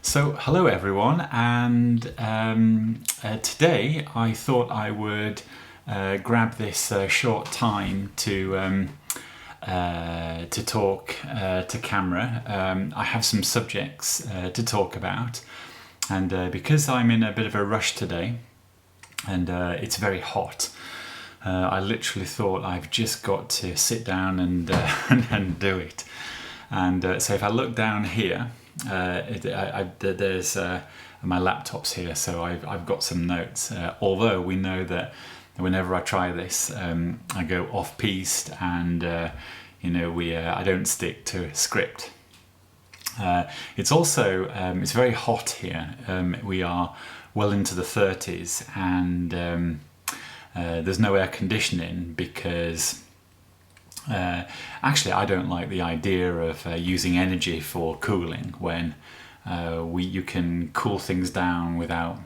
So hello everyone, and today I thought I would grab this short time to talk to camera. I have some subjects to talk about, and because I'm in a bit of a rush today and it's very hot, I literally thought I've just got to sit down and and do it. And so if I look down here, there's my laptop's here, so I've got some notes. Although we know that whenever I try this, I go off piste, and I don't stick to a script. It's also it's very hot here. We are well into the 30s, and there's no air conditioning because. Actually, I don't like the idea of using energy for cooling when you can cool things down without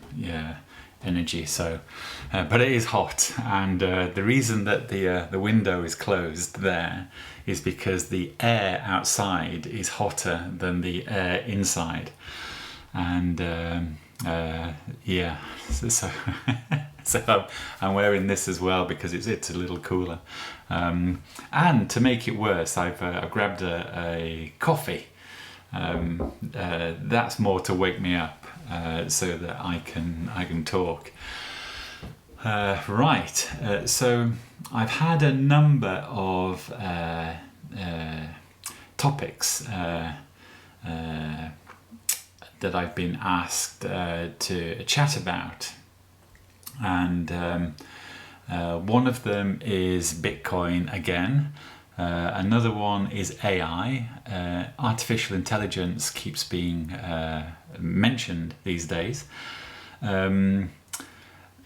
energy. So, but it is hot, and the reason that the window is closed there is because the air outside is hotter than the air inside, and so. So I'm wearing this as well because it's a little cooler. And to make it worse, I've grabbed a coffee. That's more to wake me up so that I can talk. Right. So I've had a number of topics that I've been asked to chat about. And one of them is Bitcoin again. Another one is AI. Artificial intelligence keeps being mentioned these days. The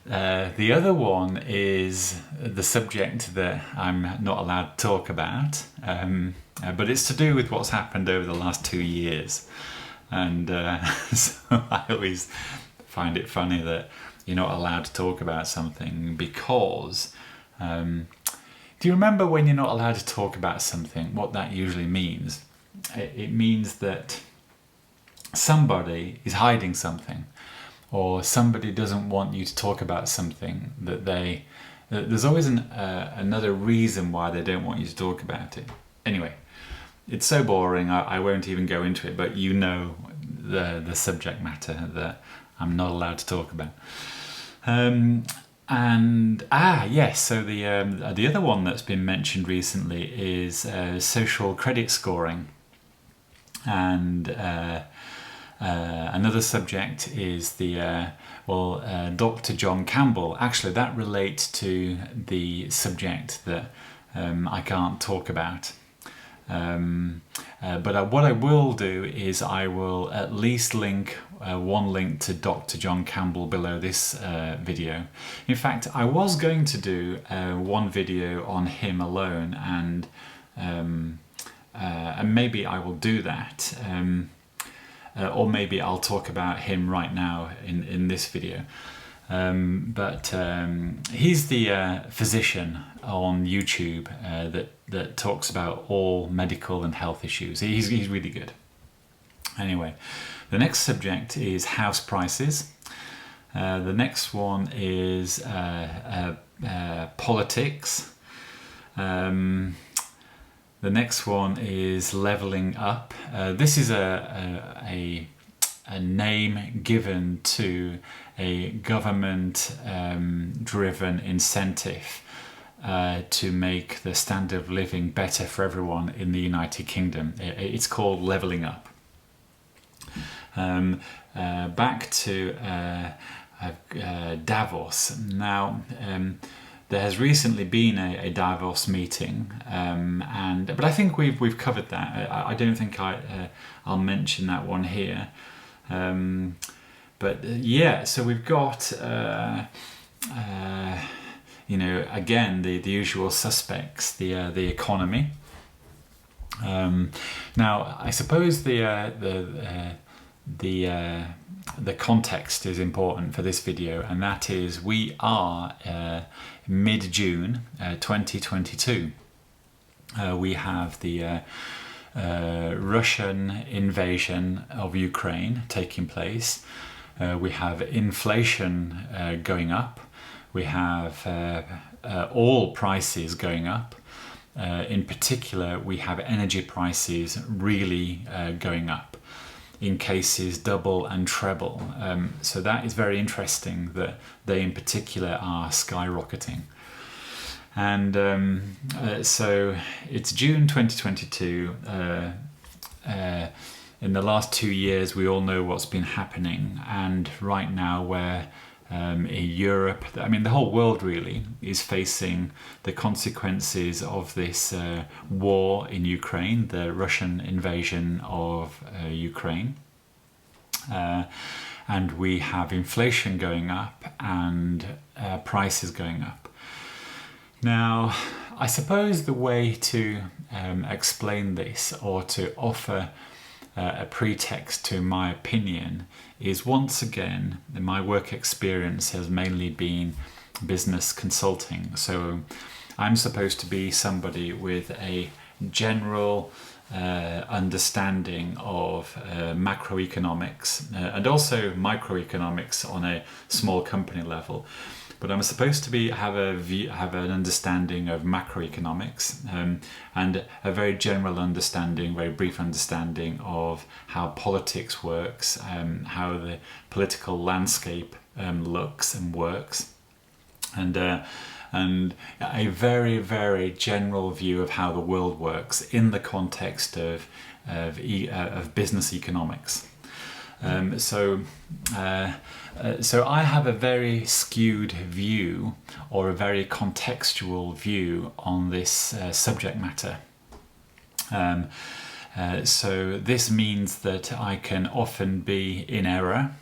other one is the subject that I'm not allowed to talk about, but it's to do with what's happened over the last 2 years. And so I always find it funny that you're not allowed to talk about something because do you remember when you're not allowed to talk about something, what that usually means? It means that somebody is hiding something, or somebody doesn't want you to talk about something there's always another reason why they don't want you to talk about it. Anyway, it's so boring, I won't even go into it, but you know the subject matter that I'm not allowed to talk about. Yes, so the other one that's been mentioned recently is social credit scoring, and another subject is Dr. John Campbell. Actually, that relates to the subject that I can't talk about. But what I will do is I will at least link one link to Dr. John Campbell below this video. In fact, I was going to do one video on him alone, and maybe I will do that, or maybe I'll talk about him right now in this video. But he's the physician on YouTube that talks about all medical and health issues. He's really good. Anyway, the next subject is house prices. The next one is politics. The next one is leveling up. This is a name given to a government driven incentive to make the standard of living better for everyone in the United Kingdom. It's called leveling up. Back to Davos. Now, there has recently been a Davos meeting, but I think we've covered that. I don't think I'll mention that one here. So we've got again the usual suspects, the economy. Now, I suppose the context is important for this video, and that is we are mid-June 2022. We have the Russian invasion of Ukraine taking place. We have inflation going up. We have all prices going up. In particular, we have energy prices really going up, in cases double and treble. So that is very interesting that they in particular are skyrocketing. And so it's June 2022. In the last 2 years, we all know what's been happening. And right now, where in Europe, I mean, the whole world really is facing the consequences of this war in Ukraine, the Russian invasion of Ukraine. And we have inflation going up and prices going up. Now, I suppose the way to explain this, or to offer a pretext to my opinion, is once again, my work experience has mainly been business consulting. So I'm supposed to be somebody with a general understanding of macroeconomics and also microeconomics on a small company level. But I'm supposed to have an understanding of macroeconomics and a very general understanding, very brief understanding of how politics works, how the political landscape looks and works, and a very, very general view of how the world works in the context of business economics. So I have a very skewed view, or a very contextual view on this subject matter. So this means that I can often be in error.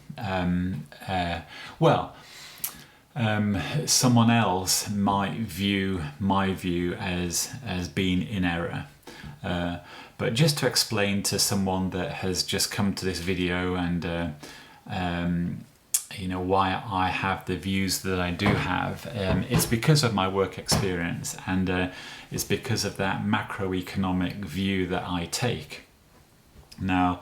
Someone else might view my view as being in error. But just to explain to someone that has just come to this video and why I have the views that I do have, it's because of my work experience, and it's because of that macroeconomic view that I take. Now,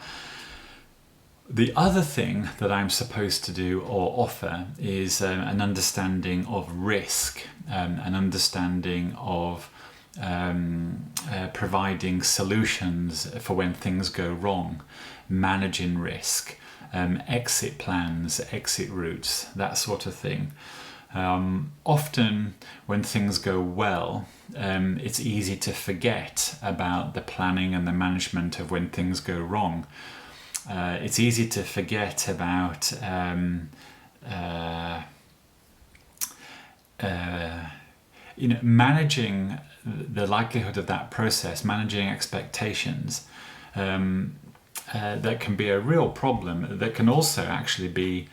the other thing that I'm supposed to do or offer is an understanding of risk, an understanding of providing solutions for when things go wrong, managing risk, exit plans, exit routes, that sort of thing. Often when things go well, it's easy to forget about the planning and the management of when things go wrong. It's easy to forget about managing the likelihood of that process, managing expectations. That can be a real problem. That can also actually be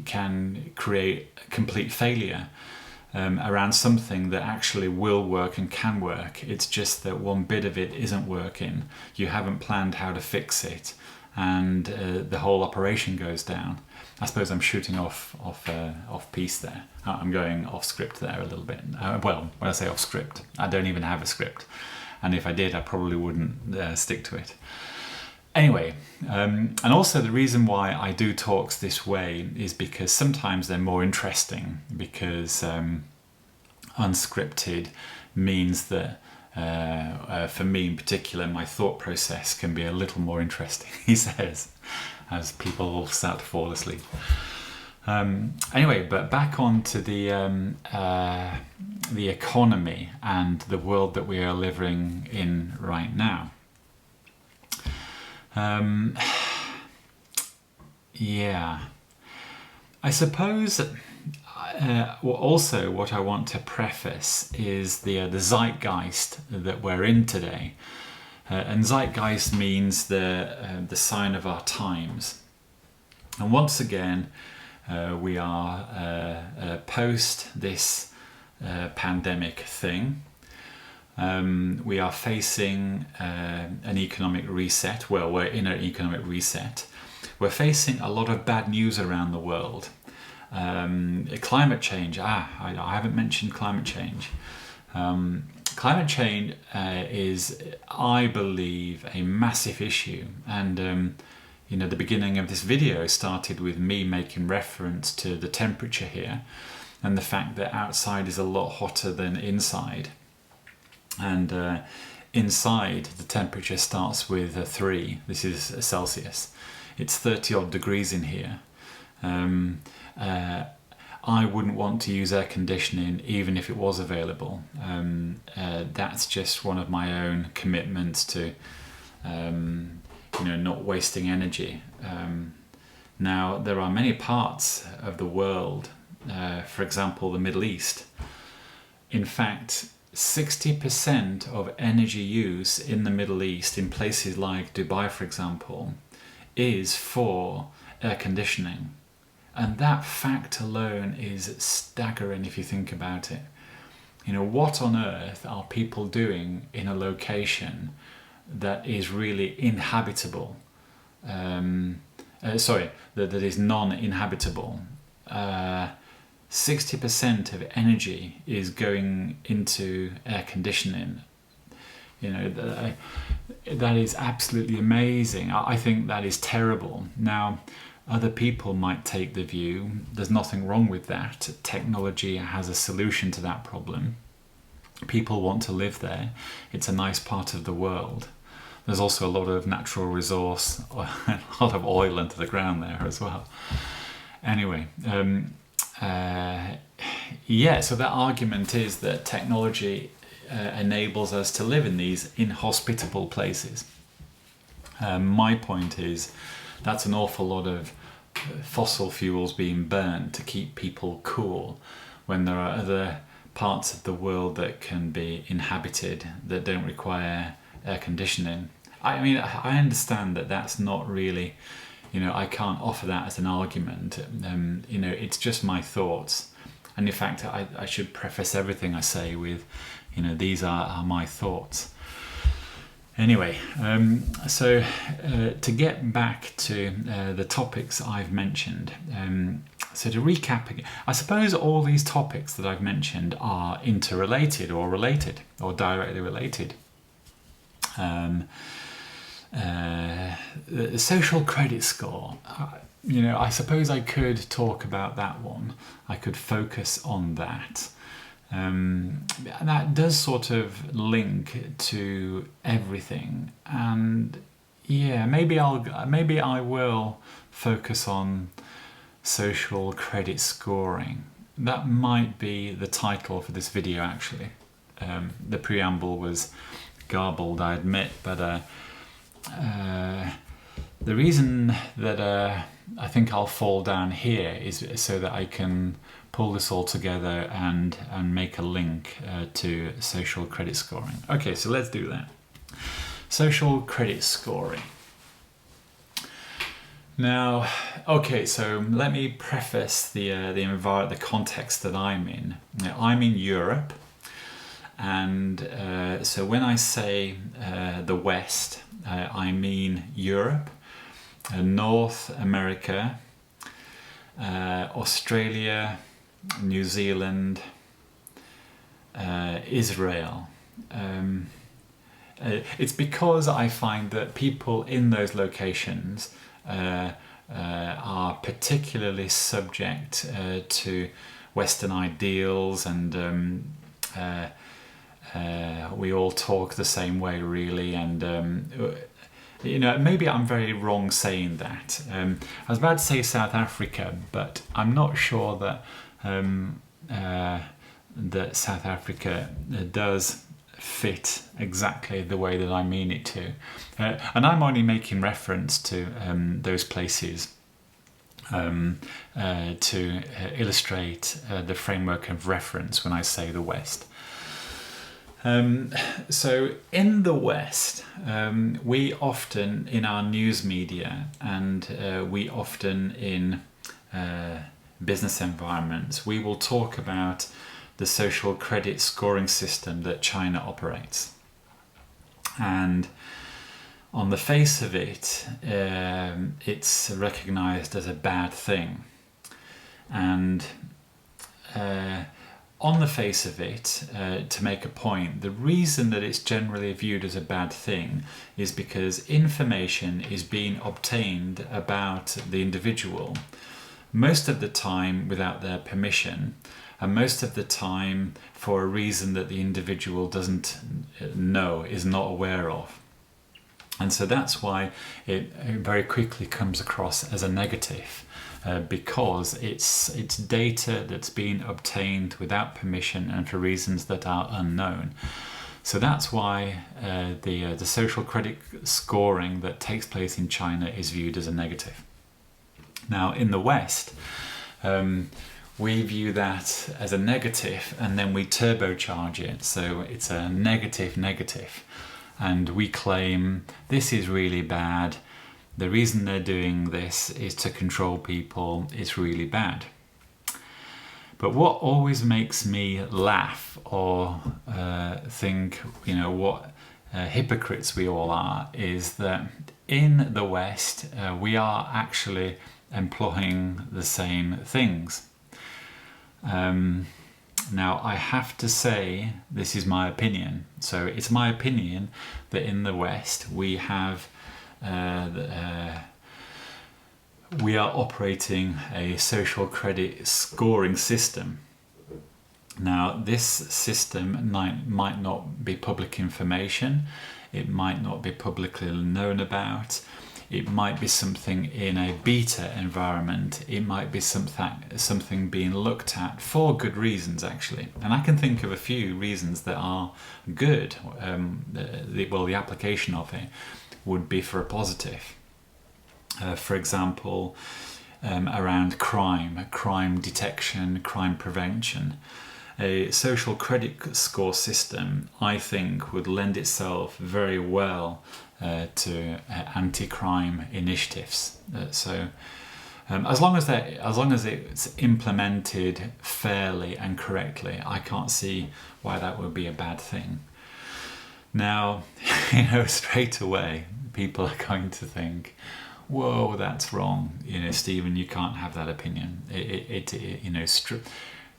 can create complete failure around something that actually will work and can work. It's just that one bit of it isn't working. You haven't planned how to fix it, and the whole operation goes down. I suppose I'm shooting off piece there. I'm going off script there a little bit. Well, when I say off script, I don't even have a script. And if I did, I probably wouldn't stick to it. Anyway, and also the reason why I do talks this way is because sometimes they're more interesting, because unscripted means that, for me in particular, my thought process can be a little more interesting, he says, as people all start to fall asleep. Anyway, but back on to the economy and the world that we are living in right now. I suppose also what I want to preface is the zeitgeist that we're in today. And zeitgeist means the sign of our times. And once again, we are post this pandemic thing. We are facing an economic reset. Well, we're in an economic reset. We're facing a lot of bad news around the world. Climate change. I haven't mentioned climate change. climate change is, I believe, a massive issue. And the beginning of this video started with me making reference to the temperature here and the fact that outside is a lot hotter than inside. And inside, the temperature starts with a 3. This is Celsius. It's 30 odd degrees in here. I wouldn't want to use air conditioning even if it was available. That's just one of my own commitments to not wasting energy. Now, there are many parts of the world, for example the Middle East. In fact, 60% of energy use in the Middle East, in places like Dubai for example, is for air conditioning. And that fact alone is staggering if you think about it. What on earth are people doing in a location that is really inhabitable? That is non-inhabitable. 60% of energy is going into air conditioning. That is absolutely amazing. I think that is terrible. Now, other people might take the view there's nothing wrong with that. Technology has a solution to that problem. People want to live there. It's a nice part of the world. There's also a lot of natural resource, a lot of oil into the ground there as well. Anyway, so that argument is that technology enables us to live in these inhospitable places. My point is that's an awful lot of fossil fuels being burned to keep people cool when there are other parts of the world that can be inhabited that don't require air conditioning. I mean, I understand that that's not really, I can't offer that as an argument. It's just my thoughts. And in fact, I should preface everything I say with, these are my thoughts. Anyway, to get back to the topics I've mentioned, so to recap again, I suppose all these topics that I've mentioned are interrelated or related or directly related. The social credit score, I suppose I could talk about that one. I could focus on that. That does sort of link to everything, and maybe I will focus on social credit scoring. That might be the title for this video actually. The preamble was garbled, I admit, but the reason that I think I'll fall down here is so that I can pull this all together and make a link to social credit scoring. Okay, so let's do that. Social credit scoring. Now, okay, so let me preface the context that I'm in. Now, I'm in Europe, and so when I say the West, I mean Europe, North America, Australia, New Zealand, Israel. It's because I find that people in those locations are particularly subject to Western ideals, and we all talk the same way really, and maybe I'm very wrong saying that. I was about to say South Africa, but I'm not sure that that South Africa does fit exactly the way that I mean it to. And I'm only making reference to those places to illustrate the framework of reference when I say the West. So in the West, we often in our news media and we often in business environments, we will talk about the social credit scoring system that China operates. And on the face of it, it's recognized as a bad thing. And on the face of it, to make a point, the reason that it's generally viewed as a bad thing is because information is being obtained about the individual, most of the time without their permission, and most of the time for a reason that the individual doesn't know, is not aware of. And so that's why it very quickly comes across as a negative. Because it's data that's being obtained without permission and for reasons that are unknown. So that's why the social credit scoring that takes place in China is viewed as a negative. Now in the West, we view that as a negative and then we turbocharge it. So it's a negative, and we claim this is really bad. The reason they're doing this is to control people. It's really bad. But what always makes me laugh or think, what hypocrites we all are, is that in the West we are actually employing the same things. Now I have to say, this is my opinion. So it's my opinion that in the West we have we are operating a social credit scoring system. Now this system might not be public information, it might not be publicly known about, it might be something in a beta environment, it might be something being looked at for good reasons actually. And I can think of a few reasons that are good. The application of it would be for a positive. For example, around crime detection, crime prevention. A social credit score system, I think, would lend itself very well to anti-crime initiatives. As long as it's implemented fairly and correctly, I can't see why that would be a bad thing. Now, straight away, people are going to think, whoa, that's wrong. Stephen, you can't have that opinion.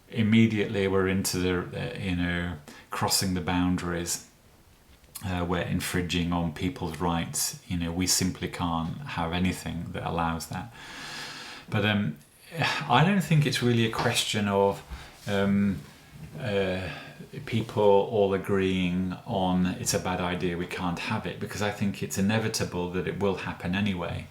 Immediately we're into the, crossing the boundaries. We're infringing on people's rights. We simply can't have anything that allows that. But I don't think it's really a question of people all agreeing on it's a bad idea, we can't have it, because I think it's inevitable that it will happen anyway.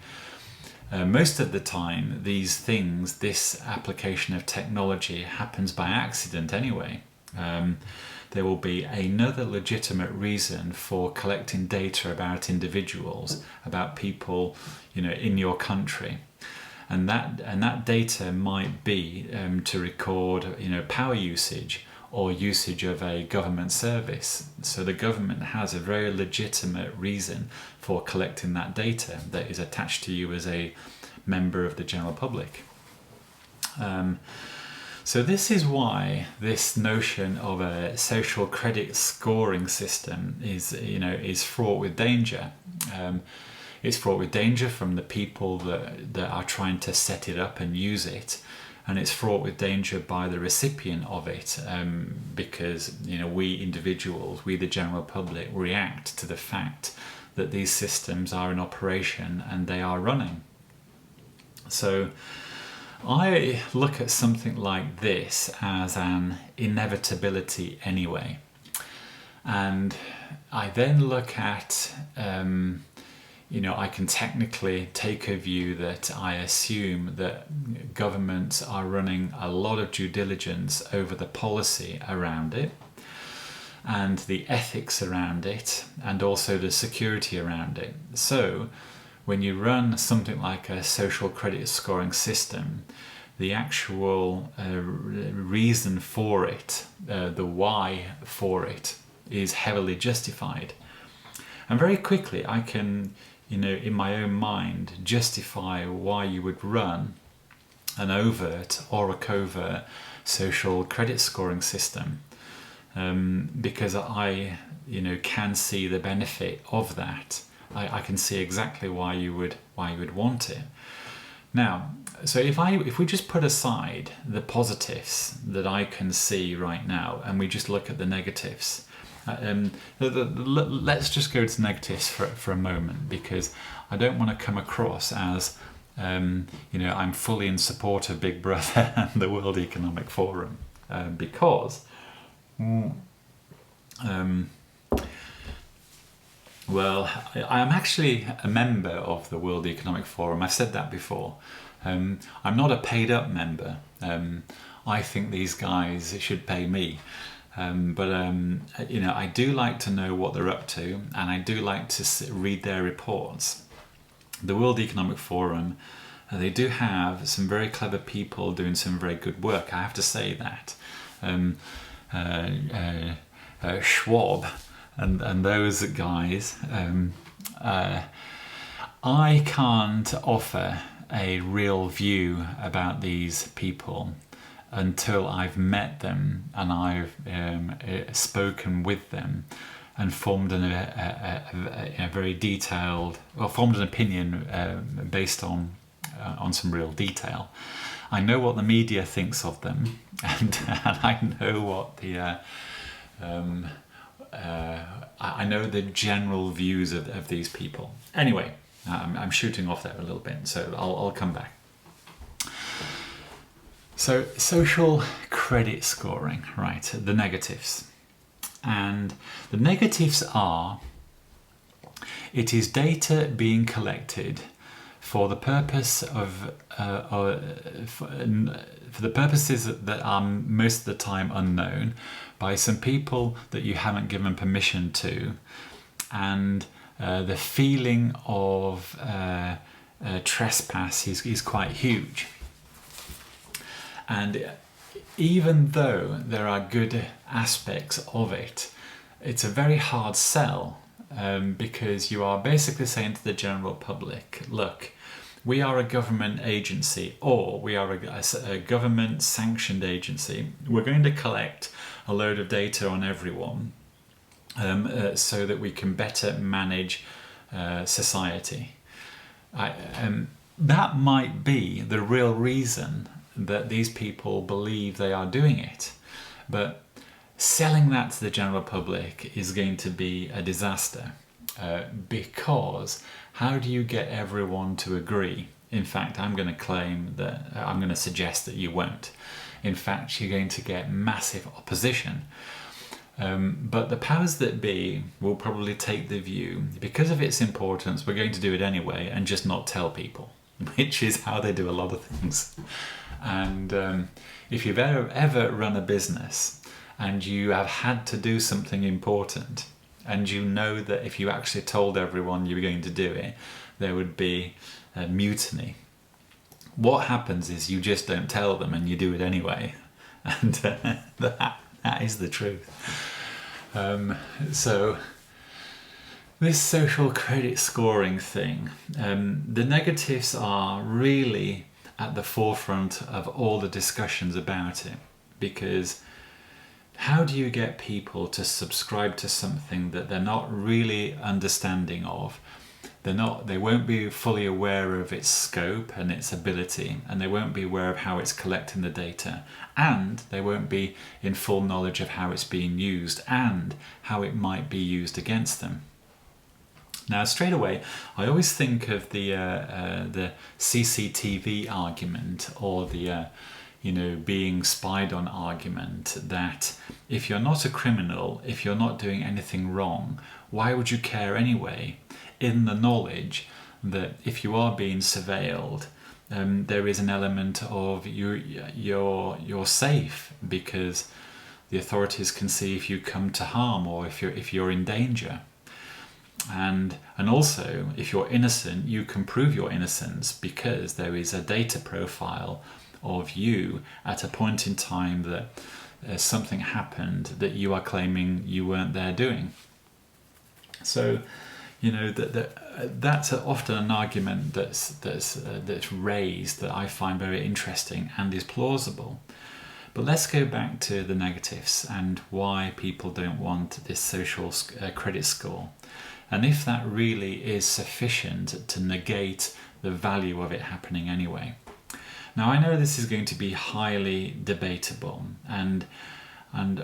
Most of the time this application of technology happens by accident anyway. There will be another legitimate reason for collecting data about individuals, about people in your country, and that data might be to record power usage or usage of a government service. So the government has a very legitimate reason for collecting that data that is attached to you as a member of the general public. So this is why this notion of a social credit scoring system is fraught with danger. It's fraught with danger from the people that are trying to set it up and use it. And it's fraught with danger by the recipient of it, because we individuals, we the general public, react to the fact that these systems are in operation and they are running. So I look at something like this as an inevitability anyway, and I then look at I can technically take a view that I assume that governments are running a lot of due diligence over the policy around it and the ethics around it and also the security around it. So when you run something like a social credit scoring system, the actual reason for it, the why for it, is heavily justified. And very quickly I can in my own mind justify why you would run an overt or a covert social credit scoring system, because I can see the benefit of that. I can see exactly why you would want it. Now So if we just put aside the positives that I can see right now, and we just look at the negatives, let's just go to negatives for a moment, because I don't want to come across as I'm fully in support of Big Brother and the World Economic Forum, because well, I'm actually a member of the World Economic Forum. I've said that before. I'm not a paid up member. I think these guys should pay me. But I do like to know what they're up to, and I do like to read their reports. The World Economic Forum, they do have some very clever people doing some very good work. I have to say that. Schwab and those guys, I can't offer a real view about these people until I've met them and I've spoken with them and formed a very detailed, formed an opinion based on some real detail. I know what the media thinks of them, and I know what the I know the general views of these people. Anyway, I'm shooting off there a little bit, so I'll come back. So social credit scoring, right, the negatives. And the negatives are, it is data being collected for the purpose of for the purposes that are most of the time unknown by some people that you haven't given permission to, and the feeling of trespass is quite huge. And even though there are good aspects of it, it's a very hard sell, because you are basically saying to the general public, look, we are a government agency, or we are a government sanctioned agency. We're going to collect a load of data on everyone so that we can better manage society. That might be the real reason that these people believe they are doing it, but selling that to the general public is going to be a disaster, because how do you get everyone to agree? In fact, I'm going to suggest that you won't. In fact, you're going to get massive opposition. But the powers that be will probably take the view, because of its importance, we're going to do it anyway and just not tell people, which is how they do a lot of things. And if you've ever run a business and you have had to do something important, and you know that if you actually told everyone you were going to do it, there would be a mutiny. What happens is you just don't tell them and you do it anyway. And that is the truth. So this social credit scoring thing, the negatives are really at the forefront of all the discussions about it, because how do you get people to subscribe to something that they're not really understanding of? They won't be fully aware of its scope and its ability, and they won't be aware of how it's collecting the data, and they won't be in full knowledge of how it's being used and how it might be used against them. Now, straight away, I always think of the CCTV argument, or the being spied on argument, that if you're not a criminal, if you're not doing anything wrong, why would you care anyway? In the knowledge that if you are being surveilled, there is an element of you're safe, because the authorities can see if you come to harm or if you're in danger. And also, if you're innocent, you can prove your innocence, because there is a data profile of you at a point in time that something happened that you are claiming you weren't there doing. So, that's often an argument that's raised that I find very interesting and is plausible. But let's go back to the negatives and why people don't want this social credit score, and if that really is sufficient to negate the value of it happening anyway. Now I know this is going to be highly debatable, and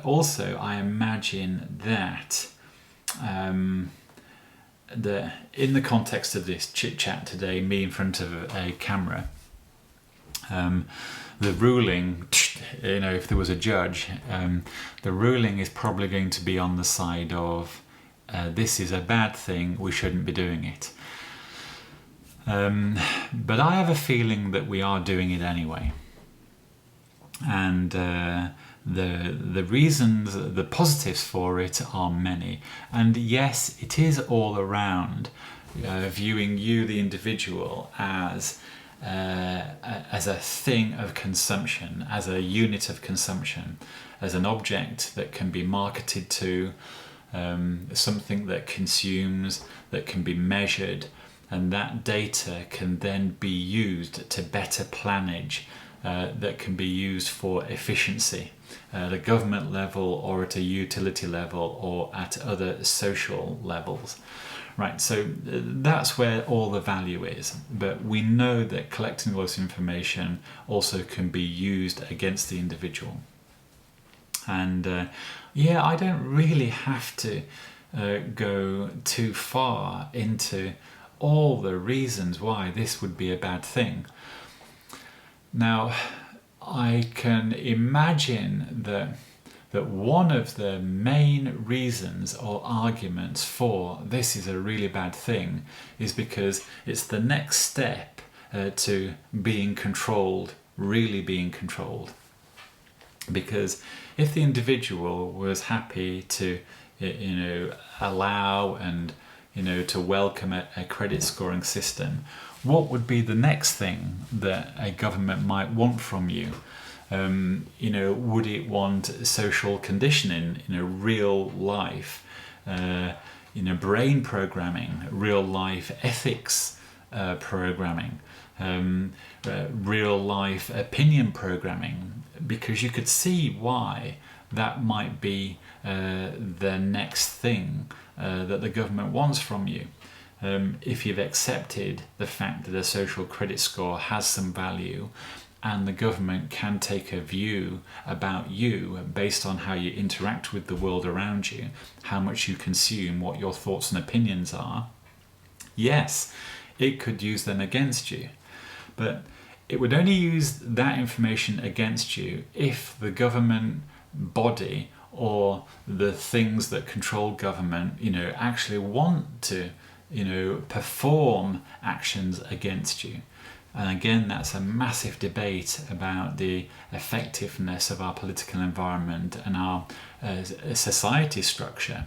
also I imagine that in the context of this chit chat today, me in front of a camera, the ruling, if there was a judge, the ruling is probably going to be on the side of this is a bad thing, we shouldn't be doing it. But I have a feeling that we are doing it anyway. And the reasons, the positives for it are many. And yes, it is all around viewing you, the individual, as a thing of consumption, as a unit of consumption, as an object that can be marketed to, something that consumes, that can be measured, and that data can then be used to better planage, that can be used for efficiency at a government level or at a utility level or at other social levels. Right, so that's where all the value is. But we know that collecting all this information also can be used against the individual. And I don't really have to go too far into all the reasons why this would be a bad thing. Now, I can imagine that one of the main reasons or arguments for this is a really bad thing is because it's the next step to being controlled, really being controlled. Because if the individual was happy to, allow and, to welcome a credit scoring system, what would be the next thing that a government might want from you? Would it want social conditioning, real life, brain programming, real life ethics programming, real life opinion programming? Because you could see why that might be the next thing that the government wants from you. If you've accepted the fact that a social credit score has some value and the government can take a view about you based on how you interact with the world around you, how much you consume, what your thoughts and opinions are, yes, it could use them against you. But it would only use that information against you if the government body or the things that control government, actually want to, perform actions against you. And again, that's a massive debate about the effectiveness of our political environment and our society structure.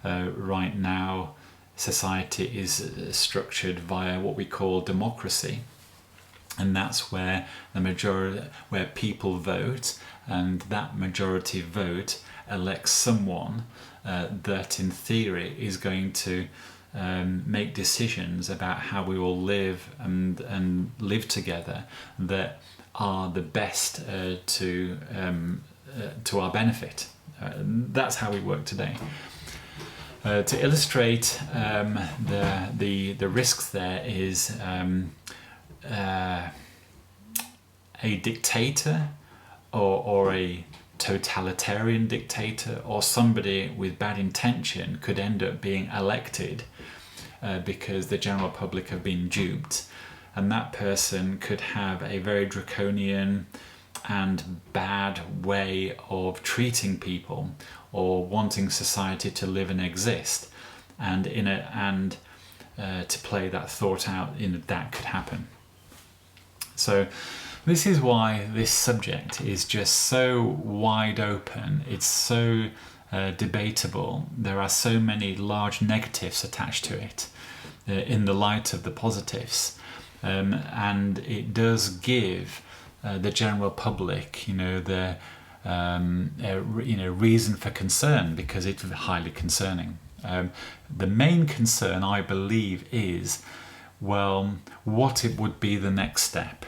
Right now, society is structured via what we call democracy. And that's where where people vote, and that majority vote elects someone that in theory is going to make decisions about how we all live and live together that are the best to our benefit. That's how we work today. To illustrate the risks, there is a dictator or a totalitarian dictator or somebody with bad intention could end up being elected because the general public have been duped, and that person could have a very draconian and bad way of treating people or wanting society to live and exist, and to play that thought out, that could happen. So this is why this subject is just so wide open. It's so debatable. There are so many large negatives attached to it in the light of the positives. And it does give the general public, the reason for concern, because it's highly concerning. The main concern, I believe, is, what it would be the next step.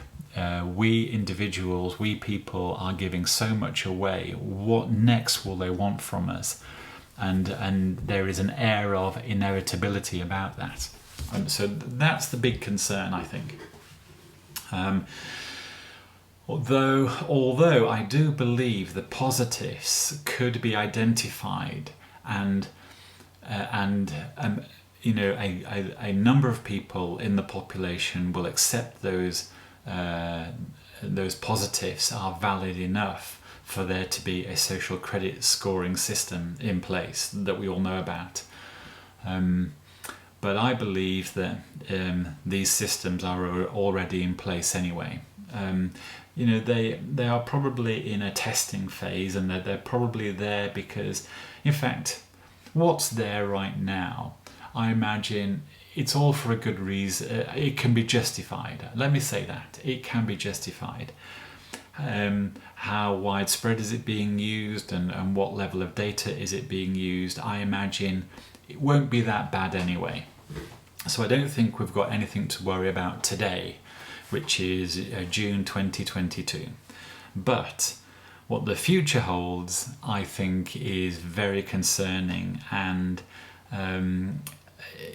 We individuals, we people are giving so much away. What next will they want from us? And there is an air of inevitability about that. And so that's the big concern, I think. Although I do believe the positives could be identified, and you know, a number of people in the population will accept those positives are valid enough for there to be a social credit scoring system in place that we all know about. But I believe that these systems are already in place anyway. You know, they are probably in a testing phase, and they're probably there because, in fact, what's there right now, I imagine it's all for a good reason. It can be justified. Let me say that. It can be justified. How widespread is it being used, and what level of data is it being used? I imagine it won't be that bad anyway. So I don't think we've got anything to worry about today, which is June 2022. But what the future holds, I think, is very concerning. And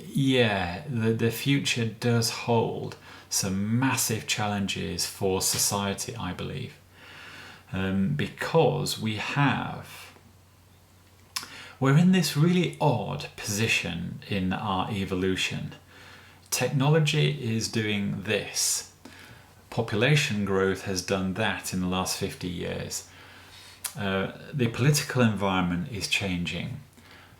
yeah, the future does hold some massive challenges for society, I believe, because we're in this really odd position in our evolution. Technology is doing this. Population growth has done that in the last 50 years. The political environment is changing.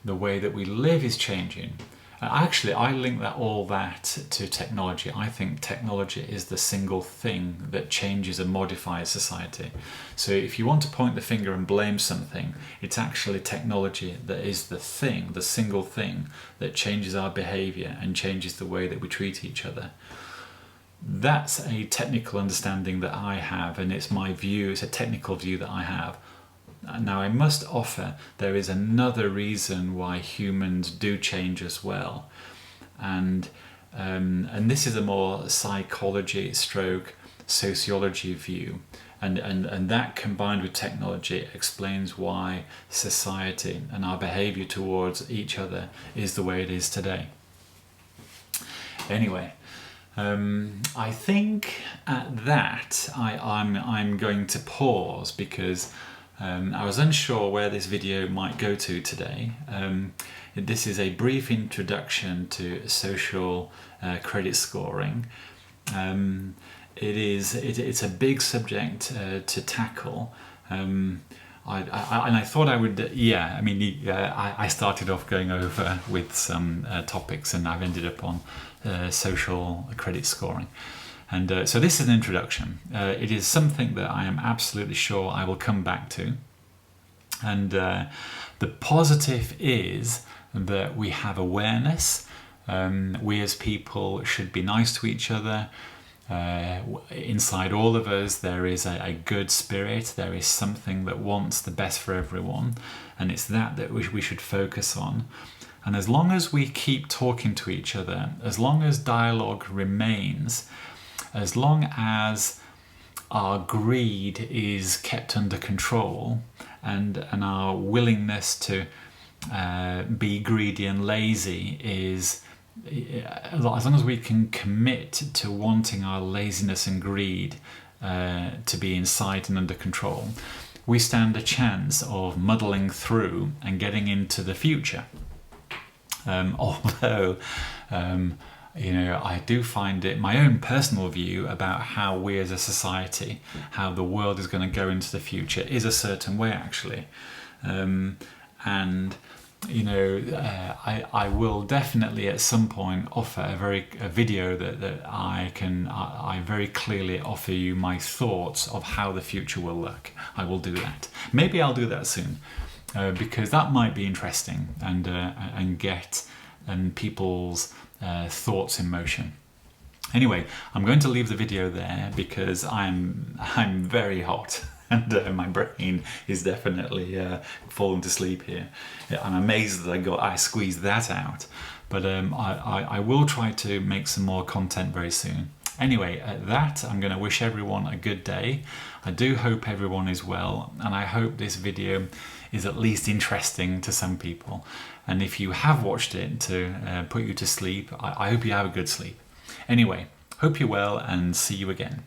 The way that we live is changing. Actually, I link all that to technology. I think technology is the single thing that changes and modifies society. So if you want to point the finger and blame something, it's actually technology that is the single thing that changes our behavior and changes the way that we treat each other. That's a technical understanding that I have, and it's my view, it's a technical view that I have. Now, I must offer there is another reason why humans do change as well, and this is a more psychology stroke sociology view, and that combined with technology explains why society and our behavior towards each other is the way it is today. Anyway, I think at that I'm going to pause because I was unsure where this video might go to today. This is a brief introduction to social credit scoring. It's a big subject to tackle. I thought I would, I started off going over with some topics, and I've ended up on social credit scoring. And so this is an introduction. It is something that I am absolutely sure I will come back to. And the positive is that we have awareness. We as people should be nice to each other. Inside all of us there is a good spirit. There is something that wants the best for everyone, and it's that we should focus on. And as long as we keep talking to each other, as long as dialogue remains, as long as our greed is kept under control, and our willingness to be greedy and lazy is, as long as we can commit to wanting our laziness and greed to be in sight and under control, we stand a chance of muddling through and getting into the future. Although I do find it, my own personal view about how we as a society, how the world is going to go into the future is a certain way, actually. I will definitely at some point offer a video that I very clearly offer you my thoughts of how the future will look. I will do that. Maybe I'll do that soon, because that might be interesting and get people's thoughts in motion. Anyway, I'm going to leave the video there because I'm very hot. And my brain is definitely falling to sleep here. I'm amazed that I squeezed that out. But I will try to make some more content very soon. Anyway, at that, I'm going to wish everyone a good day. I do hope everyone is well, and I hope this video is at least interesting to some people. And if you have watched it to put you to sleep, I hope you have a good sleep. Anyway, hope you're well, and see you again.